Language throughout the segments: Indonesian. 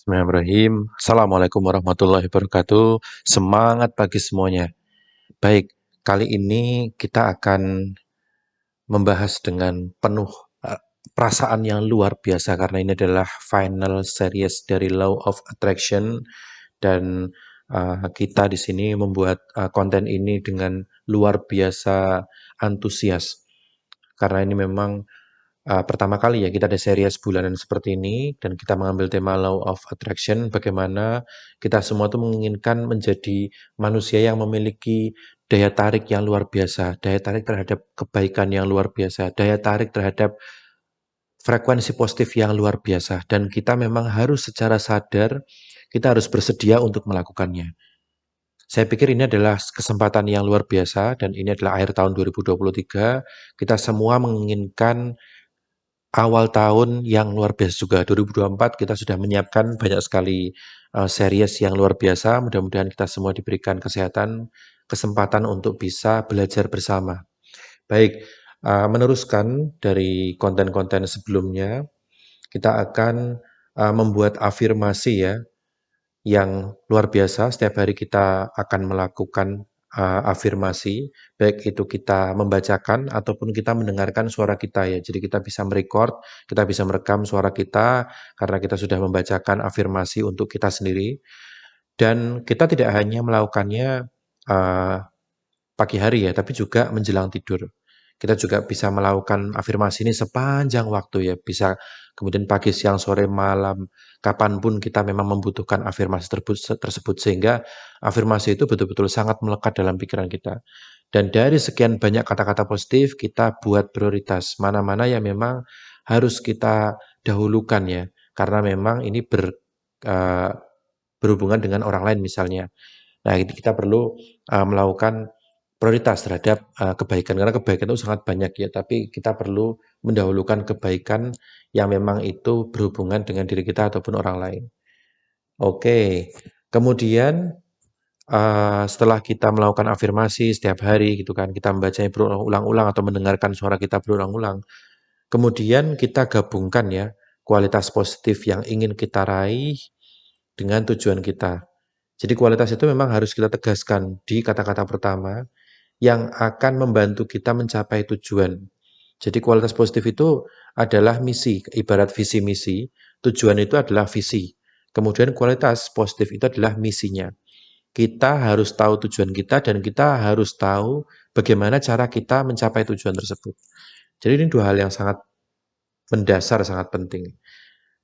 Bismillahirrahmanirrahim. Assalamualaikum warahmatullahi wabarakatuh. Semangat pagi semuanya. Baik, kali ini kita akan membahas dengan penuh perasaan yang luar biasa karena ini adalah final series dari Law of Attraction dan kita di sini membuat konten ini dengan luar biasa antusias karena ini memang pertama kali ya kita ada series bulanan seperti ini dan kita mengambil tema Law of Attraction, bagaimana kita semua tuh menginginkan menjadi manusia yang memiliki daya tarik yang luar biasa, daya tarik terhadap kebaikan yang luar biasa, daya tarik terhadap frekuensi positif yang luar biasa, dan kita memang harus secara sadar kita harus bersedia untuk melakukannya. Saya pikir ini adalah kesempatan yang luar biasa dan ini adalah akhir tahun 2023. Kita semua menginginkan awal tahun yang luar biasa juga. 2024 kita sudah menyiapkan banyak sekali series yang luar biasa. Mudah-mudahan kita semua diberikan kesehatan, kesempatan untuk bisa belajar bersama. Baik, meneruskan dari konten-konten sebelumnya, kita akan membuat afirmasi ya, yang luar biasa. Setiap hari kita akan melakukan afirmasi, baik itu kita membacakan ataupun kita mendengarkan suara kita ya. Jadi kita bisa merecord, kita bisa merekam suara kita karena kita sudah membacakan afirmasi untuk kita sendiri. Dan kita tidak hanya melakukannya uh, pagi hari ya, tapi juga menjelang tidur. Kita juga bisa melakukan afirmasi ini sepanjang waktu ya, bisa kemudian pagi, siang, sore, malam, kapanpun kita memang membutuhkan afirmasi tersebut sehingga afirmasi itu betul-betul sangat melekat dalam pikiran kita. Dan dari sekian banyak kata-kata positif, kita buat prioritas mana-mana yang memang harus kita dahulukan ya, karena memang ini uh, berhubungan dengan orang lain misalnya. Nah, kita perlu melakukan prioritas terhadap kebaikan karena kebaikan itu sangat banyak ya, tapi kita perlu mendahulukan kebaikan yang memang itu berhubungan dengan diri kita ataupun orang lain. Oke, kemudian setelah kita melakukan afirmasi setiap hari gitu kan, kita membacanya berulang-ulang atau mendengarkan suara kita berulang-ulang. Kemudian kita gabungkan ya kualitas positif yang ingin kita raih dengan tujuan kita. Jadi kualitas itu memang harus kita tegaskan di kata-kata pertama yang akan membantu kita mencapai tujuan. Jadi kualitas positif itu adalah misi, ibarat visi misi, tujuan itu adalah visi. Kemudian kualitas positif itu adalah misinya. Kita harus tahu tujuan kita dan kita harus tahu bagaimana cara kita mencapai tujuan tersebut. Jadi ini dua hal yang sangat mendasar, sangat penting.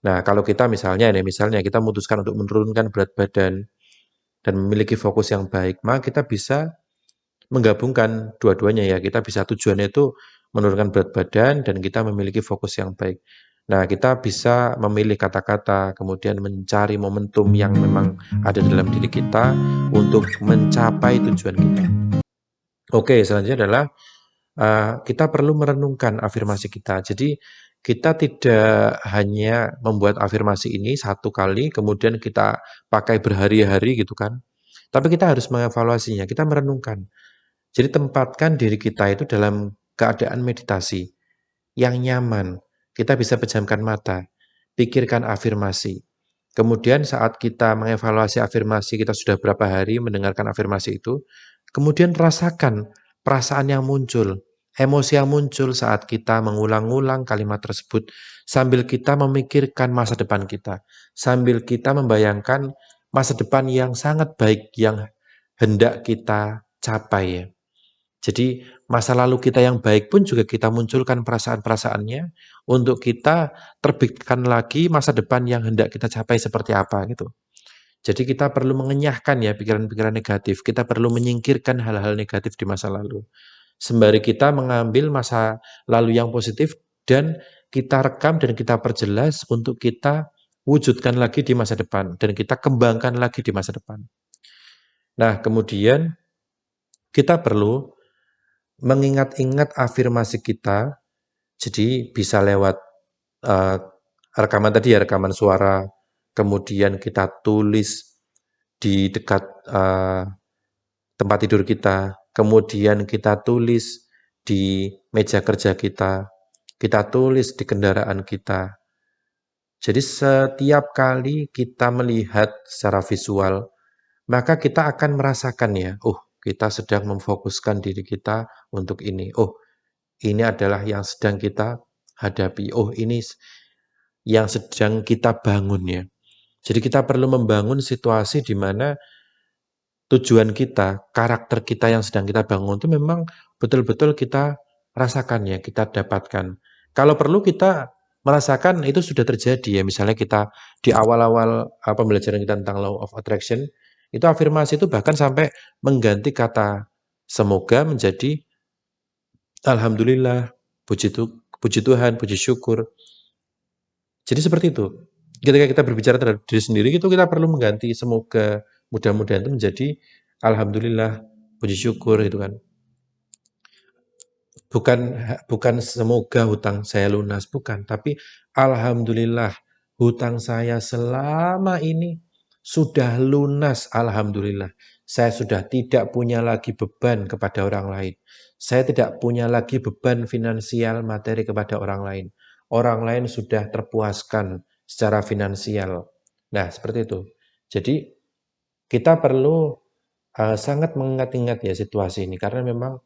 Nah, kalau kita misalnya kita memutuskan untuk menurunkan berat badan dan memiliki fokus yang baik, maka kita bisa menggabungkan dua-duanya ya. Kita bisa tujuannya itu menurunkan berat badan dan kita memiliki fokus yang baik. Nah, kita bisa memilih kata-kata, kemudian mencari momentum yang memang ada dalam diri kita untuk mencapai tujuan kita. Oke, selanjutnya adalah kita perlu merenungkan afirmasi kita. Jadi kita tidak hanya membuat afirmasi ini satu kali, kemudian kita pakai berhari-hari gitu kan. Tapi kita harus mengevaluasinya, kita merenungkan. Jadi tempatkan diri kita itu dalam keadaan meditasi yang nyaman. Kita bisa pejamkan mata, pikirkan afirmasi. Kemudian saat kita mengevaluasi afirmasi, kita sudah berapa hari mendengarkan afirmasi itu, kemudian rasakan perasaan yang muncul, emosi yang muncul saat kita mengulang-ulang kalimat tersebut, sambil kita memikirkan masa depan kita, sambil kita membayangkan masa depan yang sangat baik yang hendak kita capai ya. Jadi masa lalu kita yang baik pun juga kita munculkan perasaan-perasaannya untuk kita terbitkan lagi masa depan yang hendak kita capai seperti apa gitu. Jadi kita perlu mengenyahkan ya pikiran-pikiran negatif, kita perlu menyingkirkan hal-hal negatif di masa lalu. Sembari kita mengambil masa lalu yang positif dan kita rekam dan kita perjelas untuk kita wujudkan lagi di masa depan dan kita kembangkan lagi di masa depan. Nah, kemudian kita perlu mengingat-ingat afirmasi kita, jadi bisa lewat rekaman tadi ya, rekaman suara, kemudian kita tulis di dekat tempat tidur kita, kemudian kita tulis di meja kerja kita tulis di kendaraan kita, Jadi setiap kali kita melihat secara visual, maka kita akan merasakan ya, oh kita sedang memfokuskan diri kita untuk ini. Oh, ini adalah yang sedang kita hadapi. Oh, ini yang sedang kita bangun ya. Jadi kita perlu membangun situasi di mana tujuan kita, karakter kita yang sedang kita bangun itu memang betul-betul kita rasakan ya, kita dapatkan. Kalau perlu kita merasakan itu sudah terjadi ya, misalnya kita di awal-awal pembelajaran kita tentang Law of Attraction, itu afirmasi itu bahkan sampai mengganti kata semoga menjadi alhamdulillah, puji Tuhan, puji syukur. Jadi seperti itu. Ketika kita berbicara terhadap diri sendiri itu kita perlu mengganti semoga, mudah-mudahan itu menjadi alhamdulillah, puji syukur gitu kan. Bukan bukan semoga hutang saya lunas, bukan, tapi alhamdulillah hutang saya selama ini sudah lunas, alhamdulillah. Saya sudah tidak punya lagi beban kepada orang lain. Saya tidak punya lagi beban finansial materi kepada orang lain. Orang lain sudah terpuaskan secara finansial. Nah, seperti itu. Jadi kita perlu sangat mengingat-ingat ya situasi ini karena memang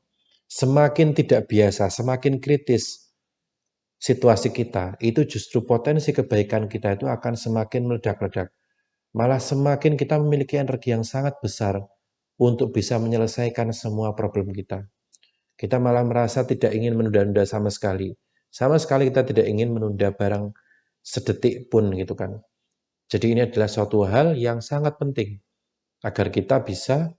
semakin tidak biasa, semakin kritis situasi kita, itu justru potensi kebaikan kita itu akan semakin meledak-ledak. Malah semakin kita memiliki energi yang sangat besar untuk bisa menyelesaikan semua problem kita. Kita malah merasa tidak ingin menunda-nunda sama sekali. Sama sekali kita tidak ingin menunda barang sedetik pun gitu kan. Jadi ini adalah suatu hal yang sangat penting agar kita bisa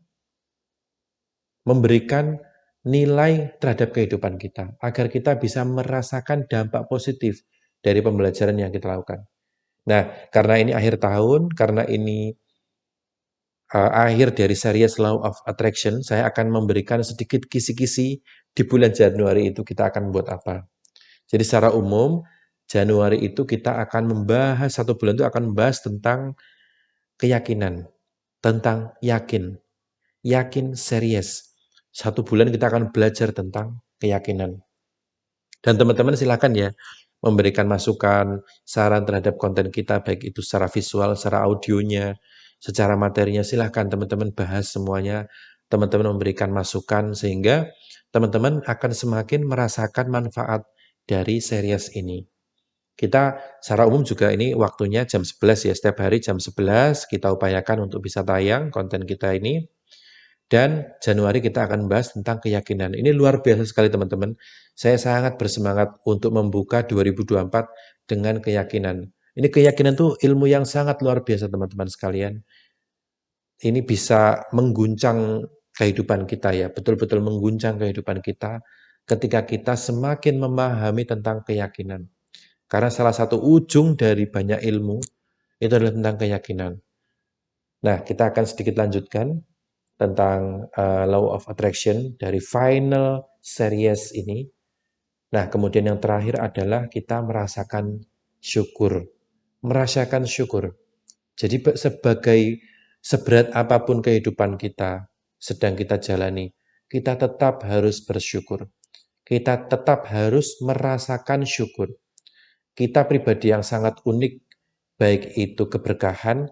memberikan nilai terhadap kehidupan kita, agar kita bisa merasakan dampak positif dari pembelajaran yang kita lakukan. Nah, karena ini akhir tahun, karena ini akhir dari series Law of Attraction, saya akan memberikan sedikit kisi-kisi di bulan Januari itu kita akan buat apa. Jadi secara umum, Januari itu kita akan membahas, satu bulan itu akan membahas tentang keyakinan, tentang yakin, yakin serius. Satu bulan kita akan belajar tentang keyakinan. Dan teman-teman silakan ya memberikan masukan, saran terhadap konten kita, baik itu secara visual, secara audionya, secara materinya, silahkan teman-teman bahas semuanya, teman-teman memberikan masukan, sehingga teman-teman akan semakin merasakan manfaat dari series ini. Kita secara umum juga ini waktunya jam 11 ya, setiap hari jam 11 kita upayakan untuk bisa tayang konten kita ini. Dan Januari kita akan bahas tentang keyakinan. Ini luar biasa sekali teman-teman. Saya sangat bersemangat untuk membuka 2024 dengan keyakinan. Ini keyakinan tuh ilmu yang sangat luar biasa teman-teman sekalian. Ini bisa mengguncang kehidupan kita ya, betul-betul mengguncang kehidupan kita ketika kita semakin memahami tentang keyakinan. Karena salah satu ujung dari banyak ilmu itu adalah tentang keyakinan. Nah, kita akan sedikit lanjutkan tentang Law of Attraction dari final series ini. Nah, kemudian yang terakhir adalah kita merasakan syukur. Merasakan syukur. Jadi sebagai seberat apapun kehidupan kita sedang kita jalani, kita tetap harus bersyukur. Kita tetap harus merasakan syukur. Kita pribadi yang sangat unik, baik itu keberkahan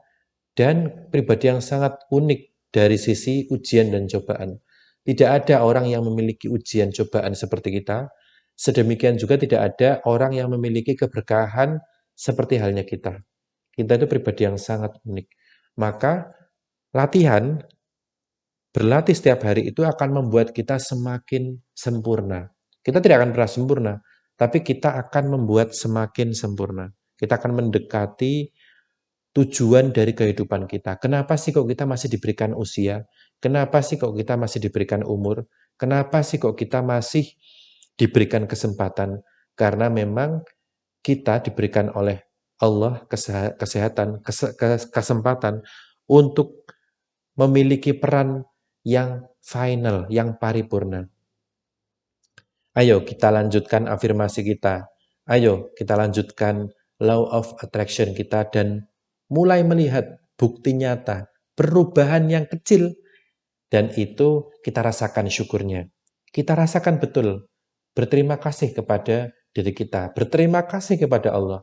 dan pribadi yang sangat unik dari sisi ujian dan cobaan. Tidak ada orang yang memiliki ujian cobaan seperti kita, sedemikian juga tidak ada orang yang memiliki keberkahan seperti halnya kita. Kita itu pribadi yang sangat unik. Maka latihan, berlatih setiap hari itu akan membuat kita semakin sempurna. Kita tidak akan pernah sempurna, tapi kita akan membuat semakin sempurna. Kita akan mendekati tujuan dari kehidupan kita. Kenapa sih kok kita masih diberikan usia? Kenapa sih kok kita masih diberikan umur? Kenapa sih kok kita masih diberikan kesempatan? Karena memang kita diberikan oleh Allah kesehatan, kesempatan untuk memiliki peran yang final, yang paripurna. Ayo kita lanjutkan afirmasi kita. Ayo kita lanjutkan law of attraction kita dan mulai melihat bukti nyata, perubahan yang kecil, dan itu kita rasakan syukurnya. Kita rasakan betul, berterima kasih kepada diri kita, berterima kasih kepada Allah,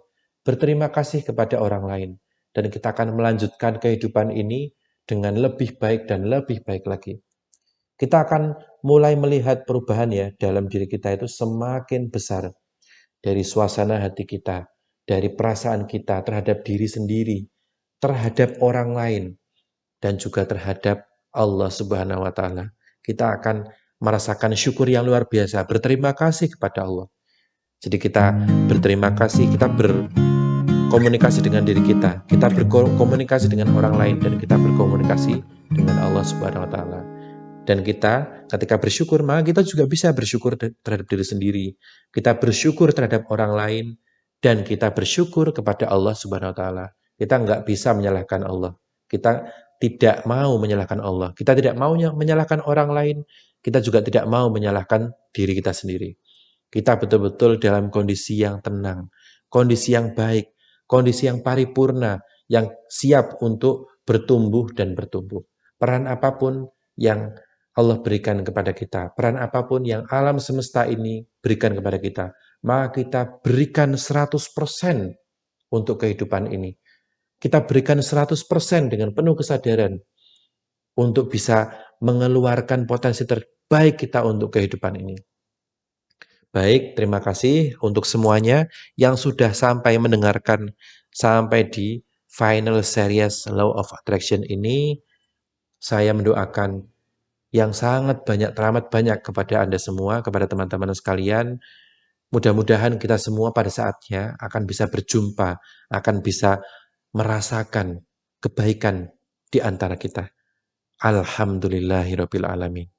berterima kasih kepada orang lain. Dan kita akan melanjutkan kehidupan ini dengan lebih baik dan lebih baik lagi. Kita akan mulai melihat perubahan ya dalam diri kita itu semakin besar. Dari suasana hati kita, dari perasaan kita terhadap diri sendiri, terhadap orang lain, dan juga terhadap Allah Subhanahu wa Ta'ala. Kita akan merasakan syukur yang luar biasa, berterima kasih kepada Allah. Jadi kita berterima kasih, kita berkomunikasi dengan diri kita berkomunikasi dengan orang lain, dan kita berkomunikasi dengan Allah Subhanahu wa Ta'ala. Dan kita ketika bersyukur, maka kita juga bisa bersyukur terhadap diri sendiri. Kita bersyukur terhadap orang lain, dan kita bersyukur kepada Allah Subhanahu wa Ta'ala. Kita nggak bisa menyalahkan Allah. Kita tidak mau menyalahkan Allah. Kita tidak mau menyalahkan orang lain. Kita juga tidak mau menyalahkan diri kita sendiri. Kita betul-betul dalam kondisi yang tenang, kondisi yang baik, kondisi yang paripurna, yang siap untuk bertumbuh dan bertumbuh. Peran apapun yang Allah berikan kepada kita, peran apapun yang alam semesta ini berikan kepada kita, maka kita berikan 100% untuk kehidupan ini. Kita berikan 100% dengan penuh kesadaran untuk bisa mengeluarkan potensi terbaik kita untuk kehidupan ini. Baik, terima kasih untuk semuanya yang sudah sampai mendengarkan sampai di final series Law of Attraction ini. Saya mendoakan yang sangat banyak, teramat banyak kepada Anda semua, kepada teman-teman sekalian. Mudah-mudahan kita semua pada saatnya akan bisa berjumpa, akan bisa merasakan kebaikan di antara kita. Alhamdulillahirabbil alamin.